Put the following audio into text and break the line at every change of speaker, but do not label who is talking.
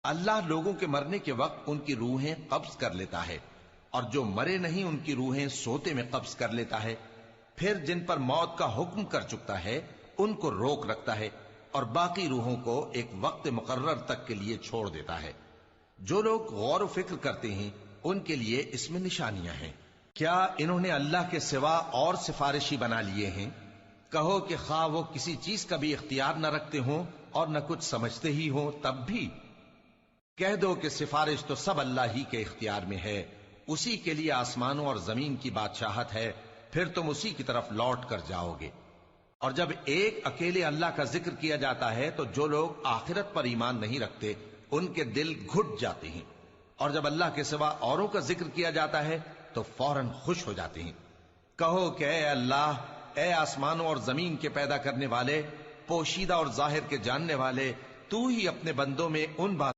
اللہ لوگوں کے مرنے کے وقت ان کی روحیں قبض کر لیتا ہے، اور جو مرے نہیں ان کی روحیں سوتے میں قبض کر لیتا ہے، پھر جن پر موت کا حکم کر چکتا ہے ان کو روک رکھتا ہے، اور باقی روحوں کو ایک وقت مقرر تک کے لیے چھوڑ دیتا ہے۔ جو لوگ غور و فکر کرتے ہیں ان کے لیے اس میں نشانیاں ہیں۔ کیا انہوں نے اللہ کے سوا اور سفارشی بنا لیے ہیں؟ کہو کہ خواہ وہ کسی چیز کا بھی اختیار نہ رکھتے ہوں اور نہ کچھ سمجھتے ہی ہوں تب بھی کہہ دو کہ سفارش تو سب اللہ ہی کے اختیار میں ہے، اسی کے لیے آسمانوں اور زمین کی بادشاہت ہے، پھر تم اسی کی طرف لوٹ کر جاؤ گے۔ اور جب ایک اکیلے اللہ کا ذکر کیا جاتا ہے تو جو لوگ آخرت پر ایمان نہیں رکھتے ان کے دل گھٹ جاتے ہیں، اور جب اللہ کے سوا اوروں کا ذکر کیا جاتا ہے تو فوراً خوش ہو جاتے ہیں۔ کہو کہ اے اللہ، اے آسمانوں اور زمین کے پیدا کرنے والے، پوشیدہ اور ظاہر کے جاننے والے، تو ہی اپنے بندوں میں ان بات